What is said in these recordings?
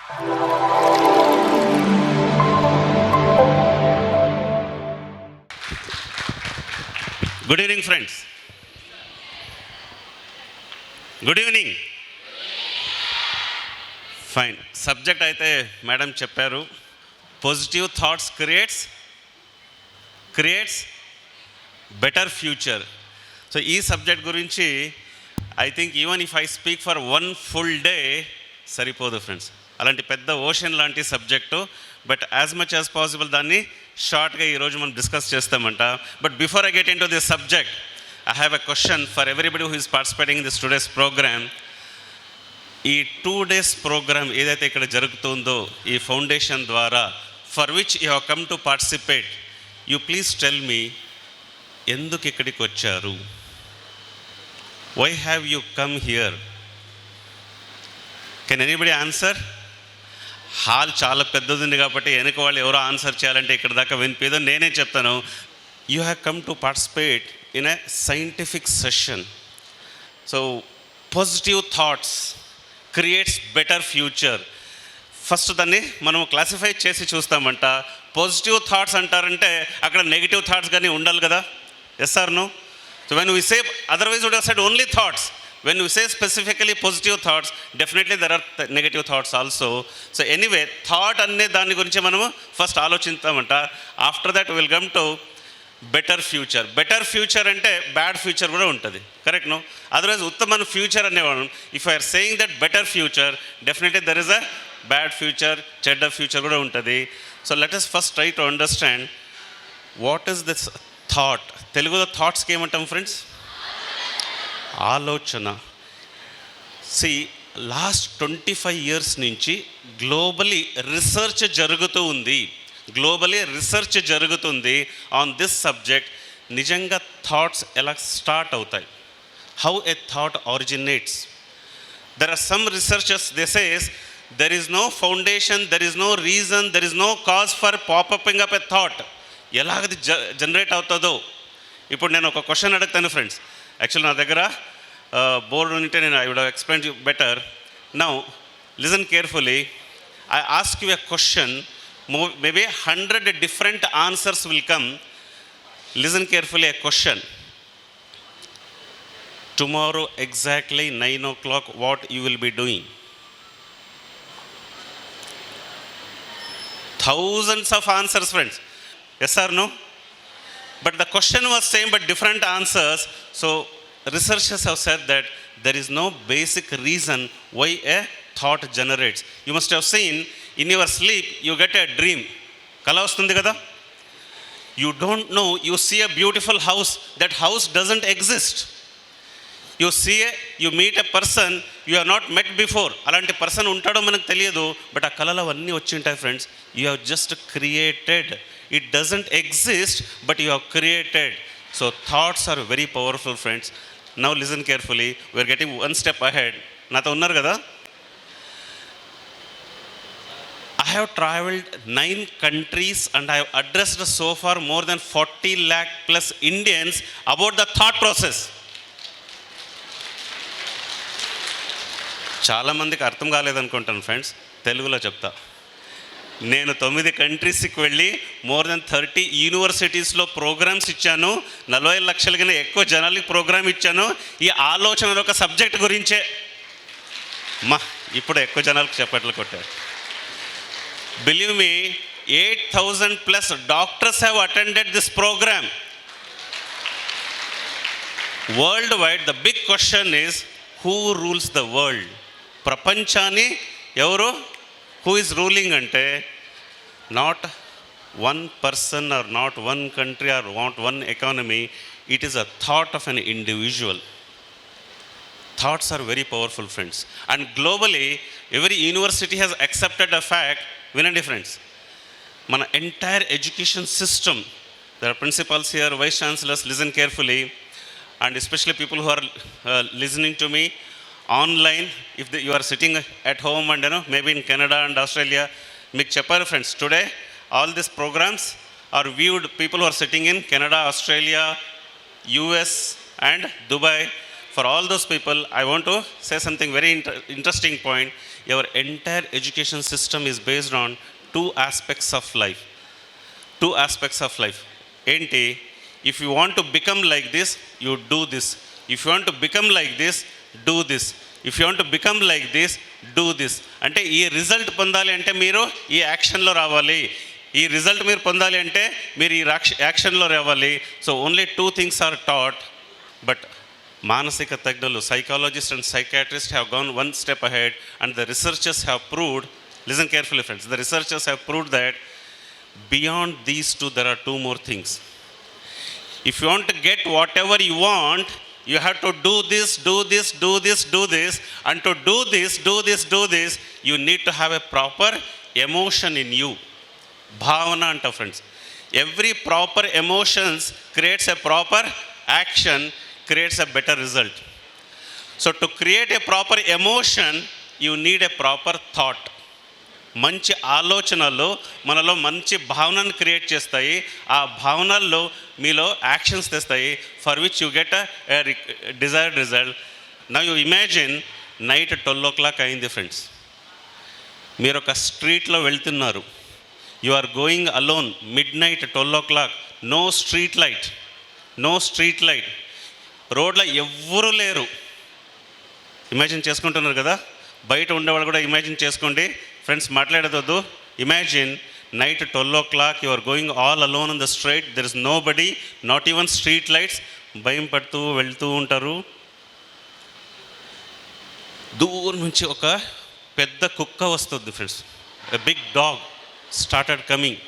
Good evening friends. Good evening. Fine. Subject అయితే madam చెప్పారు. Positive thoughts creates better future. So ఈ subject గురించి I think even if I speak for 1 full day సరిపోదు friends. అలాంటి పెద్ద ocean లాంటి subject. But as much as possible దాన్ని షార్ట్గా ఈరోజు మనం డిస్కస్ చేస్తామంట. But before I get into this subject, I have a question for everybody who is participating in this today's programme. ఈ 2 days ప్రోగ్రామ్ ఏదైతే ఇక్కడ జరుగుతుందో ఈ ఫౌండేషన్ ద్వారా, for which you have come to participate, you please tell me, ఎందుకు ఇక్కడికి వచ్చారు? Why have you come here? Can anybody answer? Hall చాలా పెద్దది కాబట్టి వెనుక వాళ్ళు ఎవరో ఆన్సర్ చేయాలంటే ఇక్కడ దాకా వినిపిదో. నేనే చెప్తాను. You have come to participate in a scientific session. So positive thoughts creates better future. First దాన్ని మనం క్లాసిఫై చేసి చూస్తామంట. పాజిటివ్ థాట్స్ అంటారంటే అక్కడ నెగిటివ్ థాట్స్ కానీ ఉండాలి కదా. Yes or no? So when we say, otherwise would have said only thoughts. When we say specifically positive thoughts, definitely there are negative thoughts also. So anyway, thought అనే దాని గురించి మనము first ఆలోచిస్తామంట. After that will come to better future. Better future అంటే bad future కూడా ఉంటుంది. Correct no? Otherwise ఉత్తమ future అనేవాడు. If I are saying that better future, definitely there is a bad future, చెడ్డ ఫ్యూచర్ కూడా ఉంటుంది. So let us first try to understand what is this thought. తెలుగులో థాట్స్కి ఏమంటాం ఫ్రెండ్స్? ఆలోచన. సి లాస్ట్ 25 years నుంచి గ్లోబలీ రీసెర్చ్ జరుగుతుంది on this subject. నిజంగా థాట్స్ ఎలా స్టార్ట్ అవుతాయి? How a thought originates? There are some researchers they says there is no foundation, there is no reason, there is no cause for popping up a thought. ఎలాగది generate అవుతుందో. ఇప్పుడు నేను ఒక question అడుగుతాను friends. Actually నా దగ్గర board ఉంటే నేను I would have explained you better. Now listen carefully. I ask you a question, maybe 100 different answers will come. Listen carefully, a question. Tomorrow exactly 9 o'clock, what you will be doing? Thousands of answers, friends. Yes or no? But the question was same but different answers. So researchers have said that there is no basic reason why a thought generates. You must have seen in your sleep you get a dream. Kala vastundi kada? You don't know, you see a beautiful house, that house doesn't exist. You meet a person you have not met before. Alanti person untado manaku teliyadu, but aa kalala vanni vachi untayi friends. You have just created. It doesn't exist, but you have created. So thoughts are very powerful, friends. Now listen carefully. We are getting one step ahead. Nato unnaru kada? I have traveled 9 countries and I have addressed so far more than 40 lakh plus Indians about the thought process. చాలా మందికి అర్థం కాలేదనుకుంటాను friends. తెలుగులో చెప్తా. నేను 9 కంట్రీస్కి వెళ్ళి more than 30 యూనివర్సిటీస్లో programmes ఇచ్చాను. 40 లక్షల కన్నా ఎక్కువ జనాలకి ప్రోగ్రామ్ ఇచ్చాను. ఈ ఆలోచన ఒక సబ్జెక్ట్ గురించే. ఇప్పుడు ఎక్కువ జనాలకు చెప్పట్లు కొట్టారు. Believe me, 8,000+ doctors have attended this program world wide. The big question is who rules the world? ప్రపంచాన్ని ఎవరు, హూ ఈజ్ రూలింగ్ అంటే not one person or not one country or not one economy. It is a thought of an individual. Thoughts are very powerful, friends. And globally, every university has accepted a fact. Vinandi friends, mana entire education system, there are principals here, vice chancellors, listen carefully, and especially people who are listening to me online. If you are sitting at home and maybe in Canada and Australia, meek chepparu friends, today all these programs are viewed. People who are sitting in Canada, Australia, US and Dubai, for all those people, I want to say something very interesting point. Your entire education system is based on two aspects of life. Two aspects of life. Enti, if you want to become like this, you do this. If you want to become like this, do this. If you want to become like this, do this. అంటే ఈ result పొందాలి అంటే మీరు ఈ యాక్షన్లో రావాలి. ఈ result మీరు పొందాలి అంటే మీరు ఈ యాక్షన్లో రావాలి. So only two things are taught. But మానసిక తజ్ఞులు, psychologist and psychiatrist have gone one step ahead and the researchers have proved, listen carefully friends, the researchers have proved that beyond these two there are two more things. If you want to get whatever you want, you have to do this, do this, do this, do this, and to do this, do this, do this, you need to have a proper emotion in you. Bhavana anta friends. Every proper emotions creates a proper action, creates a better result. So to create a proper emotion, you need a proper thought. మంచి ఆలోచనలు మనలో మంచి భావనను create చేస్తాయి. ఆ భావనల్లో మీలో actions తెస్తాయి, for which you get a desired result. Now you imagine night 12 o'clock అయింది ఫ్రెండ్స్. మీరు ఒక స్ట్రీట్లో వెళ్తున్నారు, you are going alone, midnight 12 o'clock, no street light, no street light, రోడ్లో ఎవ్వరూ లేరు. ఇమాజిన్ చేసుకుంటున్నారు కదా, బయట ఉండేవాళ్ళు కూడా ఇమాజిన్ చేసుకోండి ఫ్రెండ్స్, మాట్లాడదొద్దు. Imagine night 12 o'clock, you are going all alone in the street, there is nobody, not even street lights. భయం పడుతూ వెళ్తూ ఉంటారు. దూరం నుంచి ఒక పెద్ద కుక్క వస్తుంది friends, a big dog started coming.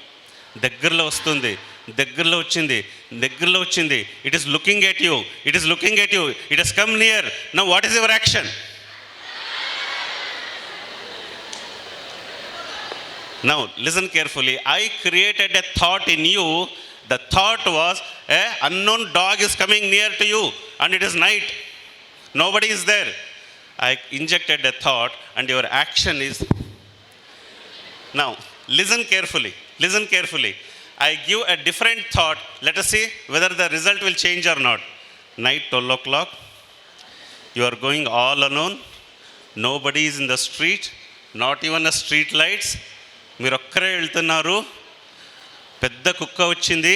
దగ్గరలో వస్తుంది, దగ్గరలో వచ్చింది, దగ్గరలో వచ్చింది. It is looking at you, it is looking at you, it has come near. Now what is your action? Now listen carefully. I created a thought in you. The thought was a unknown dog is coming near to you and it is night. Nobody is there. I injected a thought and your action is. Now listen carefully. Listen carefully. I give a different thought. Let us see whether the result will change or not. Night 12 o'clock. You are going all alone. Nobody is in the street. Not even a street lights. మీరు ఒక్కరే వెళ్తున్నారు. పెద్ద కుక్క వచ్చింది,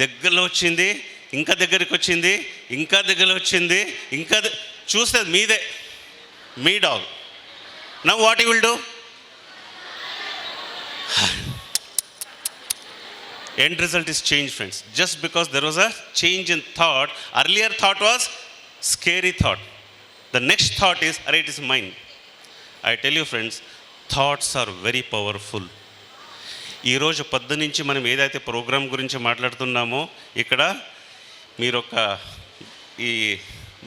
దగ్గరలో వచ్చింది, ఇంకా దగ్గరికి వచ్చింది, ఇంకా దగ్గరలో వచ్చింది, ఇంకా చూస్తే మీదే, మీ dog. Now what you will do? End result is change friends, just because there was a change in thought. Earlier thought was scary thought, the next thought is it is mine. I tell you friends, thoughts are very powerful. ఈరోజు పొద్దు నుంచి మనం ఏదైతే programme గురించి మాట్లాడుతున్నామో, ఇక్కడ మీరు ఒక ఈ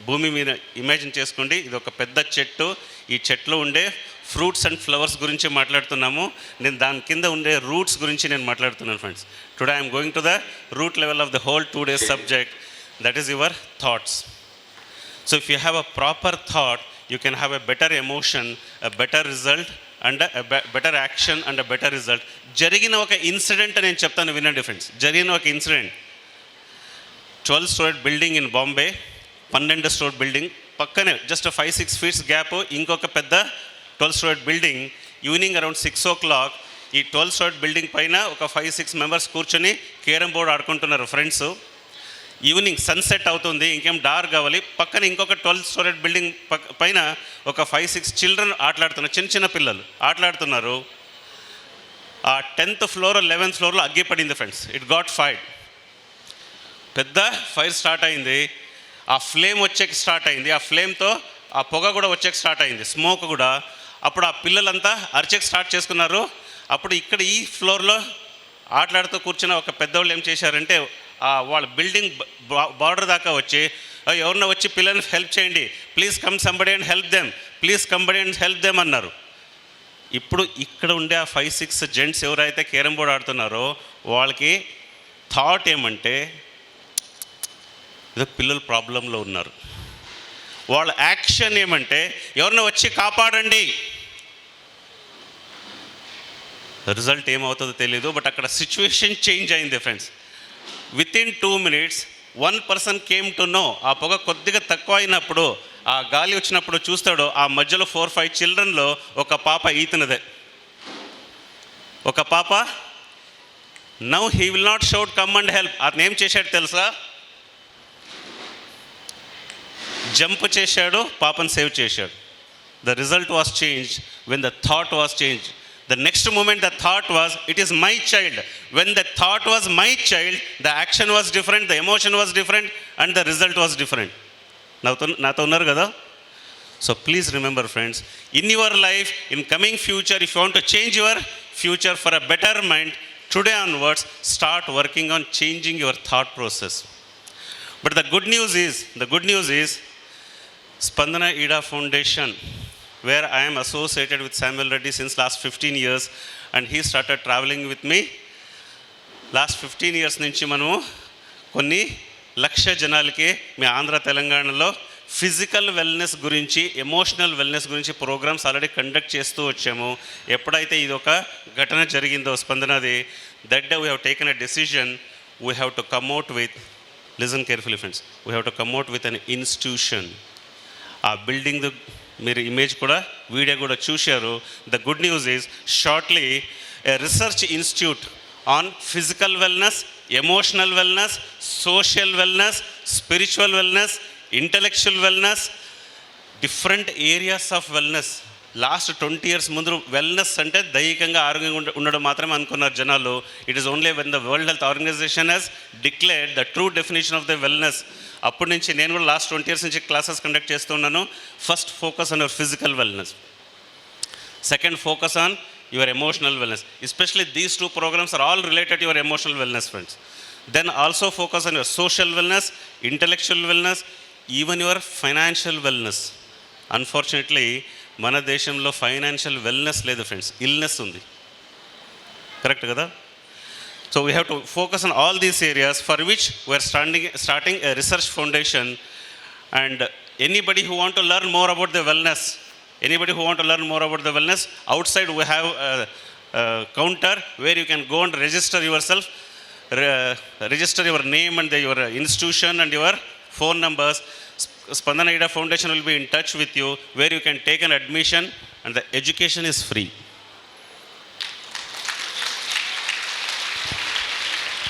భూమి మీద ఇమాజిన్ చేసుకోండి, ఇది ఒక పెద్ద చెట్టు. ఈ చెట్లో ఉండే ఫ్రూట్స్ అండ్ ఫ్లవర్స్ గురించి మాట్లాడుతున్నాము. నేను దాని కింద ఉండే రూట్స్ గురించి నేను మాట్లాడుతున్నాను friends. Today I'm going to the root level of the whole 2 days subject, that is your thoughts. So if you have a proper thought, you can have a better emotion, a better result and better action and better result. జరిగిన ఒక incident నేను చెప్తాను, వినండి friends. జరిగిన ఒక incident, 12-story building in Bombay, 12-story building పక్కనే just 5-6 feet gap ఇంకొక పెద్ద 12-story building. Evening around 6 o'clock ఈ 12-story బిల్డింగ్ పైన ఒక 5-6 members కూర్చొని కేరం బోర్డ్ ఆడుకుంటున్నారు ఫ్రెండ్స్. ఈవినింగ్ సన్సెట్ అవుతుంది, ఇంకేం డార్క్ కావాలి. పక్కన ఇంకొక 12-story బిల్డింగ్ పైన ఒక 5-6 children ఆటలాడుతున్నారు, చిన్న చిన్న పిల్లలు ఆటలాడుతున్నారు. ఆ 10th floor 11th floor అగ్గి పడింది ఫ్రెండ్స్. ఇట్ గాట్ ఫైర్, పెద్ద ఫైర్ స్టార్ట్ అయింది. ఆ ఫ్లేమ్ వచ్చేకి స్టార్ట్ అయింది, ఆ ఫ్లేమ్తో ఆ పొగ కూడా వచ్చేకి స్టార్ట్ అయింది, స్మోక్ కూడా. అప్పుడు ఆ పిల్లలంతా అరిచేకి స్టార్ట్ చేసుకున్నారు. అప్పుడు ఇక్కడ ఈ ఫ్లోర్లో ఆటలాడుతూ కూర్చున్న ఒక పెద్దవాళ్ళు ఏం చేశారంటే, వాళ్ళ బిల్డింగ్ బార్డర్ దాకా వచ్చి, ఎవరన్నా వచ్చి పిల్లల్ని హెల్ప్ చేయండి, please come somebody and help them, please somebody and help them అన్నారు. ఇప్పుడు ఇక్కడ ఉండే ఆ 5-6 జెంట్స్ ఎవరైతే కేరం బోర్డ్ ఆడుతున్నారో వాళ్ళకి థాట్ ఏమంటే, ఏదో పిల్లలు ప్రాబ్లంలో ఉన్నారు. వాళ్ళ యాక్షన్ ఏమంటే, ఎవరన్నా వచ్చి కాపాడండి. రిజల్ట్ ఏమవుతుందో తెలీదు, బట్ అక్కడ సిచ్యువేషన్ చేంజ్ అయింది friends. Within 2 minutes one person came to know, ఆ పొగ కొద్దిగా తక్కువ అయినప్పుడు, ఆ గాలి వచ్చినప్పుడు చూస్తాడు, ఆ మధ్యలో 4-5 చిల్డ్రన్లో ఒక పాప ఈతనదే. ఒక పాప, now he will not shout come and help. అతను ఏం చేశాడు తెలుసా? జంప్ చేశాడు, పాపను సేవ్ చేశాడు. The result was changed when the thought was changed. The next moment the thought was, it is my child. When the thought was my child, the action was different, the emotion was different, and the result was different. నాతో ఉన్నారు కదా? So please remember friends, in your life, in coming future, if you want to change your future for a better mind, today onwards, start working on changing your thought process. But the good news is, Spandana Ida Foundation, where I am associated with Samuel Reddy since last 15 years, and he started traveling with me. Last 15 years నుంచి మనము కొన్ని లక్ష జనాలకి మీ ఆంధ్ర తెలంగాణలో physical wellness గురించి, emotional wellness గురించి programmes already conduct చేస్తూ వచ్చాము. ఎప్పుడైతే ఇది ఒక ఘటన జరిగిందో స్పందనది, that day we have taken a decision, we have to come out with, listen carefully friends, we have to come out with an institution. ఆ బిల్డింగ్ మీరు ఇమేజ్ కూడా, వీడియో కూడా చూశారు. The good news is, shortly a research institute on physical wellness, emotional wellness, social wellness, spiritual wellness, intellectual wellness, different areas of wellness. Last 20 years ముందు wellness అంటే దైహికంగా ఆరోగ్యంగా ఉండడం మాత్రమే అనుకున్నారు జనాలు. It is only when the world health organization has declared the true definition of the wellness. అప్పటి నుంచి నేను కూడా లాస్ట్ 20 years నుంచి క్లాసెస్ కండక్ట్ చేస్తున్నాను. First focus on your physical wellness, second focus on your emotional wellness. Especially these 2 programs are all related to your emotional wellness friends. Then also focus on your social wellness, intellectual wellness, even your financial wellness. Unfortunately మన దేశంలో financial wellness లేదు friends, illness ఉంది. Correct కదా? So we have to focus on all these areas, for which we are starting a research foundation. And anybody who want to learn more about the wellness, outside we have a counter where you can go and register yourself, register your name and your institution and your phone numbers. Spandana Ida Foundation will be in touch with you, where you can take an admission, and the education is free.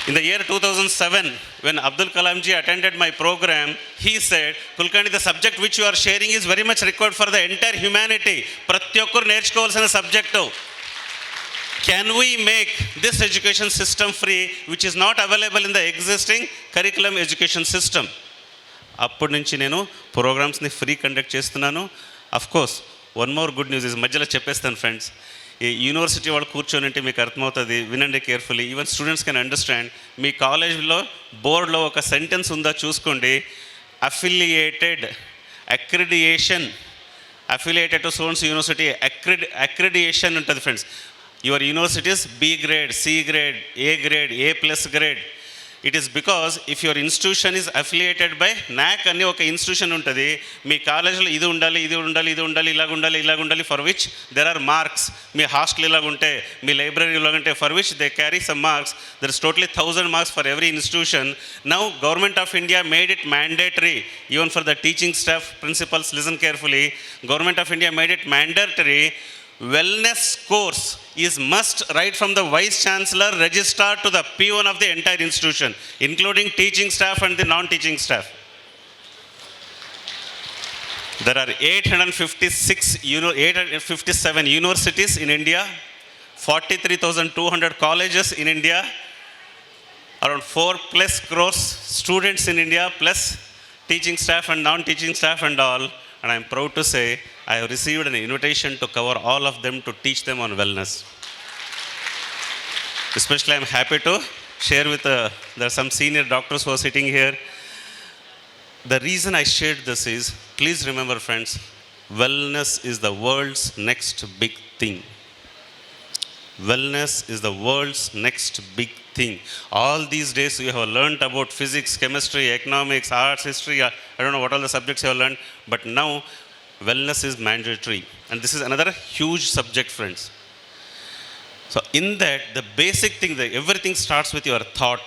In the year 2007, when Abdul Kalam ji attended my program, he said, Kulkarni, the subject which you are sharing is very much required for the entire humanity. Prati okkaru nerchukovalsina subject. Can we make this education system free, which is not available in the existing curriculum education system? అప్పటి నుంచి నేను ప్రోగ్రామ్స్ని free conduct చేస్తున్నాను. Of course one more good news is, మధ్యలో చెప్పేస్తాను friends, ఈ university వాళ్ళు కూర్చొని అంటే మీకు అర్థమవుతుంది, వినండి carefully. Even students can understand. మీ కాలేజ్లో బోర్డులో ఒక సెంటెన్స్ ఉందా చూసుకోండి, affiliated to sons university accreditation ఉంటుంది friends. Your universities B grade, C grade, A grade, A+ grade. It is because if your institution is affiliated by NAC అని ఒక institution ఉంటుంది, మీ కాలేజ్లో ఇది ఉండాలి, ఇలాగ ఉండాలి, for which there are marks. మీ హాస్టల్ ఇలాగుంటే, మీ లైబ్రరీ ఇలాగుంటే, for which they carry some marks. There is totally 1000 marks for every institution. Now Government of India made it mandatory even for the teaching staff, principals, listen carefully. Government of India made it mandatory. Wellness course is must right from the Vice Chancellor register to the peon of the entire institution, including teaching staff and the non-teaching staff. There are 857 universities in India, 43,200 colleges in India, around 4+ crores students in India, plus teaching staff and non-teaching staff and all. And I am proud to say I have received an invitation to cover all of them, to teach them on wellness. Especially I am happy to share with there are some senior doctors who are sitting here. The reason I shared this is, please remember friends, wellness is the world's next big thing. Wellness is the world's next big thing. All these days you have learned about physics, chemistry, economics, arts, history, I don't know what all the subjects you have learned, but now wellness is mandatory, and this is another huge subject friends. So in that, the basic thing, that everything starts with your thought.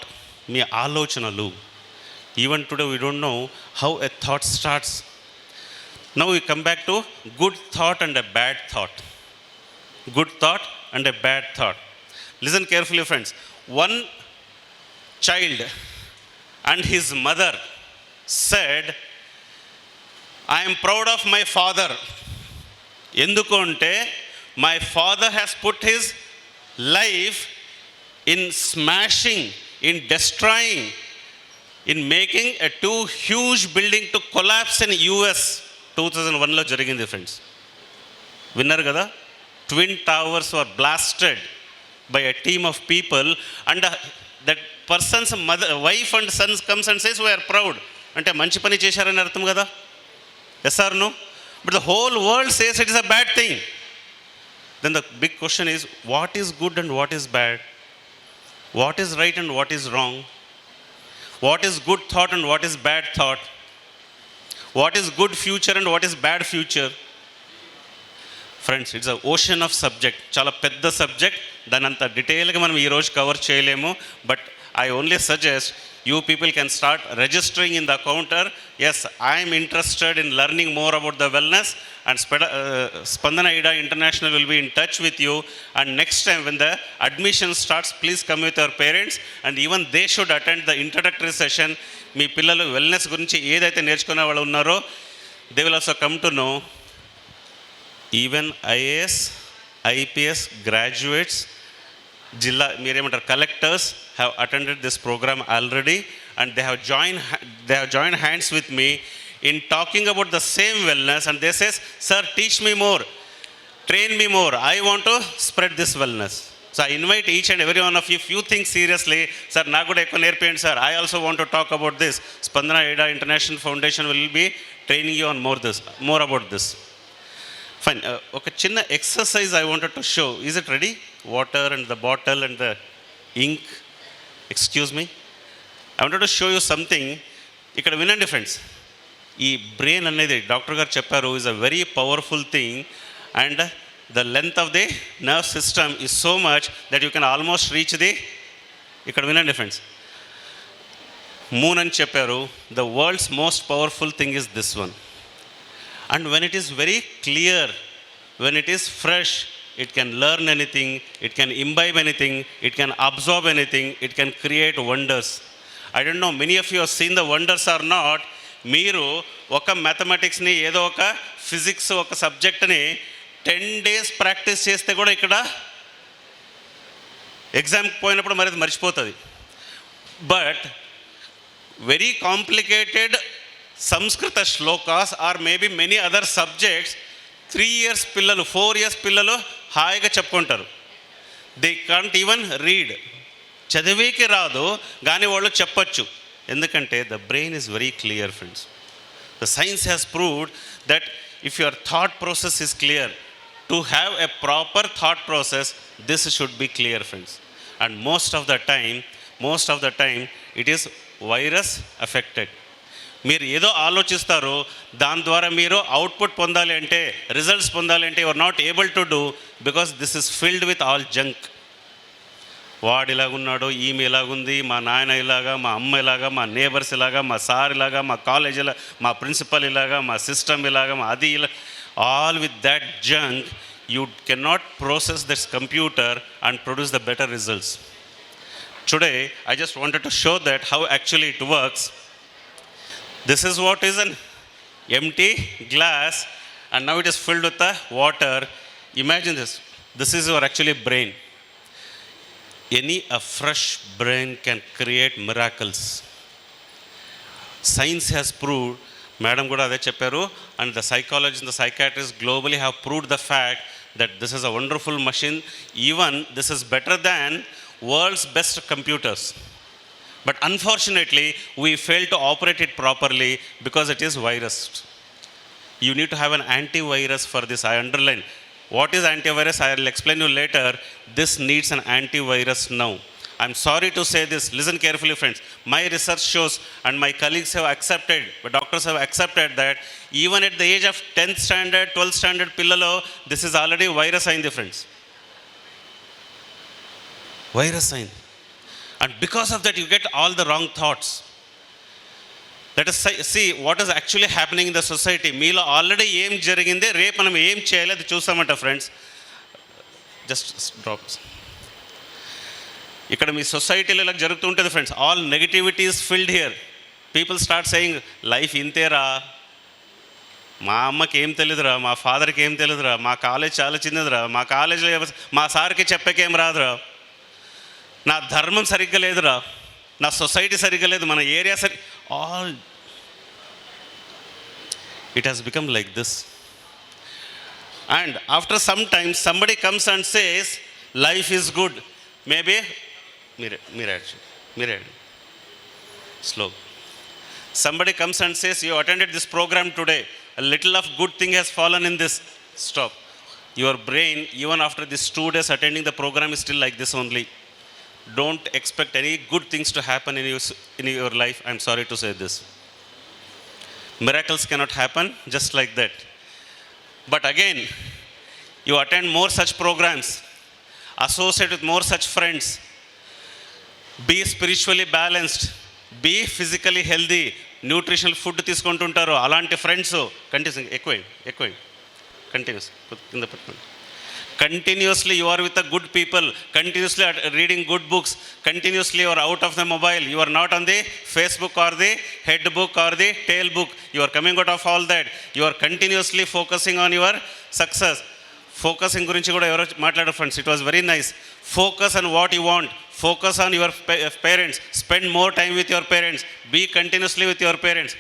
మీ ఆలోచనలు, Even today, we don't know how a thought starts. Now we come back to good thought and a bad thought. Good thought and a bad thought. Listen carefully, friends. One child and his mother said, I am proud of my father. ఎందుకు అంటే my father has put his life in smashing, in destroying, in making a too huge building to collapse in US 2001లో జరిగింది friends. విన్నారు కదా, twin towers were blasted by a team of people, and that person's mother, wife and sons comes and says we are proud. అంటే మంచి పని చేశారని అర్థం కదా, yes or no? But the whole world says it is a bad thing. Then the big question is, what is good and what is bad? What is right and what is wrong? What is good thought and what is bad thought? What is good future and what is bad future? Friends, it's a ocean of subject. చాలా పెద్ద subject, దాని అంత డీటెయిల్గా మనం ఈరోజు cover చేయలేము. But I only suggest you people can start registering in the counter. Yes, I'm interested in learning more about the wellness, and Spandana IDA International will be in touch with you. And next time when the admission starts, please come with your parents, and even they should attend the introductory session. మీ పిల్లలు wellness గురించి ఏదైతే నేర్చుకునే వాళ్ళు ఉన్నారో, they will also come to know. Even IAS, IPS graduates, జిల్లా మీరేమంటారు collectors have attended this program already, and they have joined hands with me in talking about the same wellness, and they says, sir, teach me more, train me more, I want to spread this wellness. So I invite each and every one of you, if you think seriously, sir, నాకు కూడా ఎక్కువ నేర్పేయండి sir, I also want to talk about this. Spandana IDA International Foundation will be training you on more about this. Fine. ఒక చిన్న exercise I wanted to show. Is it ready? Water and the bottle and the ink. Excuse me, I wanted to show you something. ఇక్కడ వినండి friends. ఈ brain అనేది doctor గారు చెప్పారు is a very powerful thing, and the length of the nerve system is so much that you can almost reach the. ఇక్కడ వినండి friends, moon అని చెప్పారు. The world's most powerful thing is this one. And when it is very clear, when it is fresh, it can learn anything, it can imbibe anything, it can absorb anything, it can create wonders. I don't know, many of you have seen the wonders or not. మీరు ఒక మ్యాథమెటిక్స్ని, ఏదో ఒక physics ఒక సబ్జెక్ట్ని 10 days practice చేస్తే కూడా ఇక్కడ ఎగ్జామ్కి పోయినప్పుడు మరి అది మర్చిపోతుంది. బట్ వెరీ కాంప్లికేటెడ్ సంస్కృత shlokas or maybe many other subjects 3 years పిల్లలు, 4 years పిల్లలు హాయిగా చెప్పుకుంటారు. They can't even read. చదివేకి రాదు కానీ వాళ్ళు చెప్పచ్చు. ఎందుకంటే the brain is very clear friends. The science has proved that if your thought process is clear, to have a proper thought process, this should be clear friends. And most of the time it is virus affected. మీరు ఏదో ఆలోచిస్తారు, దాని ద్వారా మీరు output పొందాలి అంటే, results పొందాలి అంటే, you are not able to do, because this is filled with all junk. వాడు ఇలాగున్నాడు, ఈమె ఇలాగుంది, మా నాయన ఇలాగా, మా అమ్మ ఇలాగా, మా నేబర్స్ ఇలాగా, మా సార్ ఇలాగా, మా కాలేజ్ ఇలా, మా ప్రిన్సిపల్ ఇలాగా, మా సిస్టమ్ ఇలాగా, మా అది ఇలా. All with that junk you cannot process this computer and produce the better results. Today I just wanted to show that how actually it works. This is what is an empty glass, and now it is filled with the water. Imagine this. This is your actually brain. A fresh brain can create miracles. Science has proved, madam kuda ade chepparu, and the psychologists and the psychiatrists globally have proved the fact that this is a wonderful machine. Even this is better than world's best computers. But unfortunately, we fail to operate it properly because it is virus. You need to have an antivirus for this. I underline. What is antivirus? I will explain you later. This needs an antivirus now. I'm sorry to say this. Listen carefully, friends. My research shows, and my colleagues have accepted, but doctors have accepted that even at the age of 10th standard, 12th standard, pillalo, this is already virus sign, friends. Virus sign. And because of that, you get all the wrong thoughts. Let us see what is actually happening in the society. మీలో already ఏం జరిగింది, రేపు మనం ఏం చేయాలి అది చూస్తామంట friends. Just drops. ఇక్కడ మీ సొసైటీలో ఇలా జరుగుతూ ఉంటుంది friends. All negativity is filled here. People start saying life ఇంతేరా, మా అమ్మకి ఏం తెలియదురా, మా ఫాదర్కి ఏం తెలియదురా, మా కాలేజ్ చాలా చిన్నదిరా, మా కాలేజీలో మా సార్కి చెప్పకేం రాదురా, నా ధర్మం సరిగ్గా లేదురా, నా సొసైటీ సరిగ్గా లేదు, మన area all it has become like this. And after some time somebody comes and says life is good. Maybe మీరే slow. Somebody comes and says, you attended this program today, a little of good thing has fallen in this. Stop. Your brain, even after these 2 days attending the program, is still like this only. Don't expect any good things to happen in your life. I'm sorry to say this. Miracles cannot happen just like that. But again, you attend more such programs, associate with more such friends, be spiritually balanced, be physically healthy, nutritional food తీసుకుంటుంటారు. అలాంటి friends continuous కింద పెట్టుకోండి. Continuously you are with a good people, continuously reading good books, continuously you are out of the mobile, you are not on the Facebook or the head book or the tale book, you are coming out of all that, you are continuously focusing on your success. Focusing గురించి కూడా ఎవరో మాట్లాడారు friends. It was very nice. Focus on what you want, focus on your parents, spend more time with your parents, be continuously with your parents,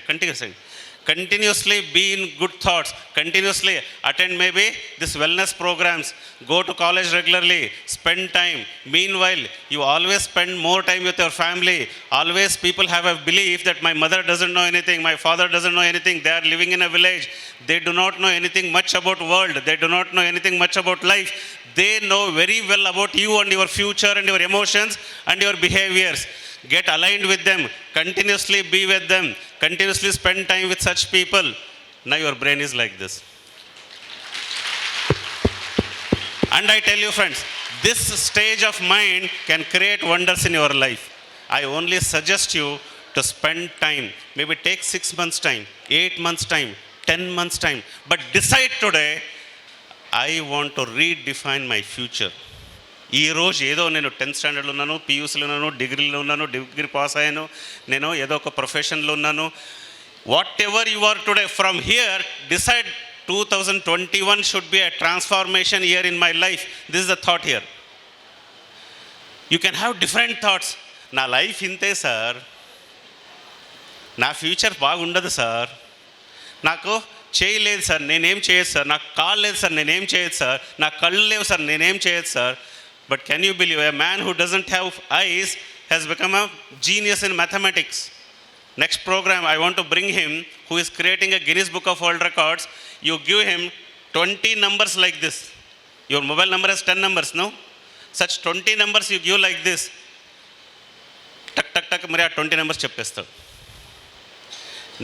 continuously be in good thoughts, continuously attend maybe this wellness programs, go to college regularly, spend time. Meanwhile, you always spend more time with your family. Always people have a belief that my mother doesn't know anything, my father doesn't know anything, they are living in a village, they do not know anything much about world, they do not know anything much about life. They know very well about you and your future and your emotions and your behaviors. Get aligned with them, continuously be with them, continuously spend time with such people. Now your brain is like this. And I tell you friends, this stage of mind can create wonders in your life. I only suggest you to spend time. Maybe take 6 months time, 8 months time, 10 months time. But decide today, I want to redefine my future. ఈరోజు ఏదో నేను 10th స్టాండర్డ్లో ఉన్నాను, పీయూసీలో ఉన్నాను, డిగ్రీలో ఉన్నాను, degree pass అయ్యాను, నేను ఏదో ఒక ప్రొఫెషన్లో ఉన్నాను. Whatever you are today, from here decide 2021 should be a transformation year in my life. This is the thought here. You can have different thoughts. నా లైఫ్ ఇంతే సార్, నా ఫ్యూచర్ బాగుండదు సార్, నాకు చేయలేదు సార్, నేనేం చేయదు sir, నాకు కాళ్ళు లేదు సార్, నేనేం చేయదు సార్, నాకు కళ్ళు లేవు సార్, నేనేం చేయదు sir. But can you believe a man who doesn't have eyes has become a genius in mathematics? Next program I want to bring him, who is creating a Guinness Book of World Records. You give him 20 numbers like this. Your mobile number has 10 numbers, no? Such 20 numbers you give like this. టక్ టక్ టక్ మరి ఆ 20 numbers చెప్పేస్తాడు.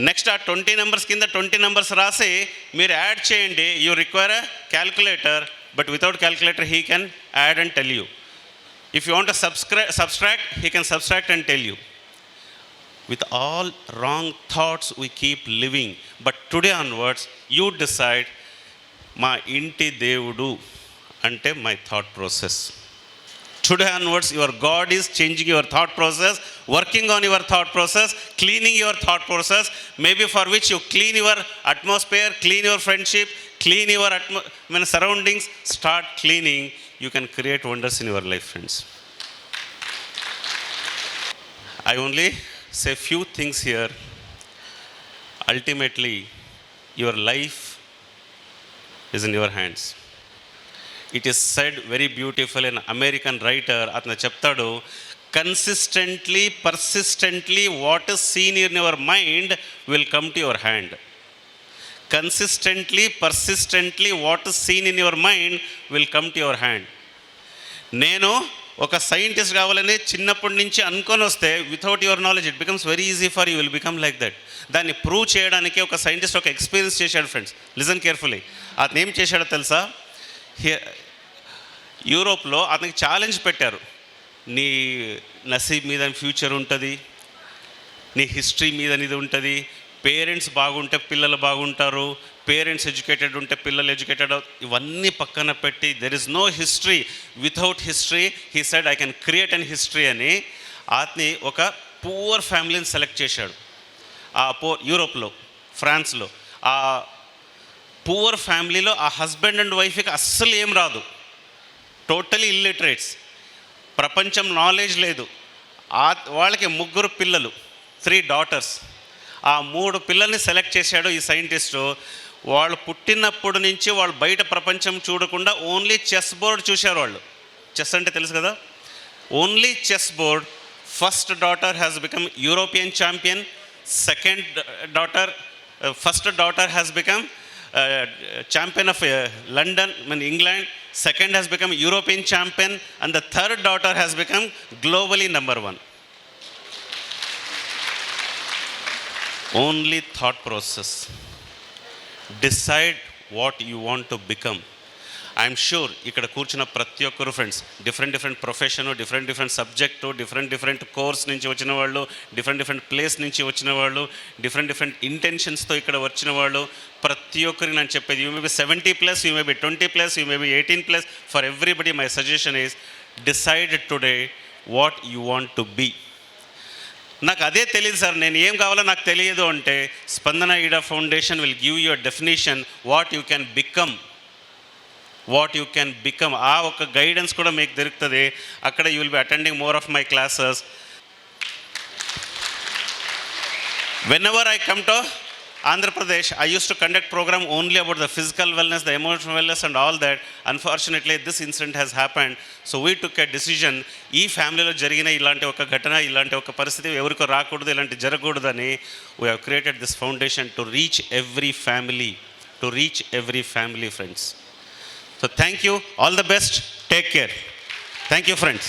Next ఆ 20 numbers కింద 20 numbers రాసి మీరు యాడ్ చేయండి. You require a calculator, but without calculator he can add and tell you. If you want to subtract, he can subtract and tell you. With all wrong thoughts we keep living, but today onwards you decide, మా ఇంటి దేవుడు అంటే my thought process. Today onwards your God is changing your thought process, working on your thought process, cleaning your thought process, maybe for which you clean your atmosphere, clean your friendship, clean your surroundings. Start cleaning, you can create wonders in your life, friends. I only say few things here. Ultimately your life is in your hands. It is said very beautiful in American writer, atna cheptadu, consistently, persistently what is seen in your mind will come to your hand. Consistently, persistently what is seen in your mind will come to your hand. నేను ఒక scientist కావాలని చిన్నప్పటి నుంచి అనుకొని వస్తే, without your knowledge it becomes very easy for you will become like that. దాన్ని prove చేయడానికి ఒక సైంటిస్ట్ ఒక ఎక్స్పీరియన్స్ చేశాడు ఫ్రెండ్స్. Listen carefully. అతను ఏం చేశాడో తెలుసా? యూరోప్లో అతనికి ఛాలెంజ్ పెట్టారు, నీ నసీబ్ మీద ఫ్యూచర్ ఉంటుంది, నీ హిస్టరీ మీద అనేది ఉంటుంది. పేరెంట్స్ బాగుంటే పిల్లలు బాగుంటారు, పేరెంట్స్ ఎడ్యుకేటెడ్ ఉంటే పిల్లలు ఎడ్యుకేటెడ్. ఇవన్నీ పక్కన పెట్టి there is no history without history. He said I can create an history అని అతని ఒక పూర్ ఫ్యామిలీని సెలెక్ట్ చేశాడు. ఆ యూరోప్లో, ఫ్రాన్స్లో ఆ పూర్ ఫ్యామిలీలో ఆ హస్బెండ్ అండ్ వైఫ్కి అస్సలు ఏం రాదు, టోటలీ ఇల్లిటరేట్స్, ప్రపంచం నాలెడ్జ్ లేదు. వాళ్ళకి 3 పిల్లలు, 3 డాటర్స్. ఆ 3 పిల్లల్ని సెలెక్ట్ చేశాడు ఈ సైంటిస్టు. వాళ్ళు పుట్టినప్పటి నుంచి వాళ్ళు బయట ప్రపంచం చూడకుండా ఓన్లీ చెస్ బోర్డ్ చూశారు. వాళ్ళు చెస్ అంటే తెలుసు కదా, only chess board. First daughter has become European champion, first daughter has become champion of London, England. Second has become European champion, and the third daughter has become globally number 1. Only thought process. Decide what you want to become. I'm sure ఇక్కడ కూర్చున్న ప్రతి ఒక్కరు friends different profession, different subject, different course నుంచి వచ్చిన వాళ్ళు, different place నుంచి వచ్చిన వాళ్ళు, డిఫరెంట్ ఇంటెన్షన్స్తో ఇక్కడ వచ్చిన వాళ్ళు, ప్రతి ఒక్కరికి నేను చెప్పేది, you may be 70+, you may be 20+, you may be 18+. For everybody my suggestion is decide today what you want to be. నాకు అదే తెలియదు సార్, నేను ఏం కావాలో నాకు తెలియదు అంటే స్పందన ఈడా foundation will give you a definition what you can become. ఆ ఒక గైడెన్స్ కూడా మీకు దొరుకుతుంది అక్కడ. You will be attending more of my classes. Whenever I come to Andhra Pradesh, I used to conduct program only about the physical wellness, the emotional wellness and all that. Unfortunately, this incident has happened. So we took a decision, ఈ ఫ్యామిలీలో జరిగిన ఇలాంటి ఒక ఘటన, ఇలాంటి ఒక పరిస్థితి ఎవరికో రాకూడదు, ఇలాంటి జరగకూడదని we have created this foundation to reach every family, friends. So thank you, all the best, take care. Thank you, friends.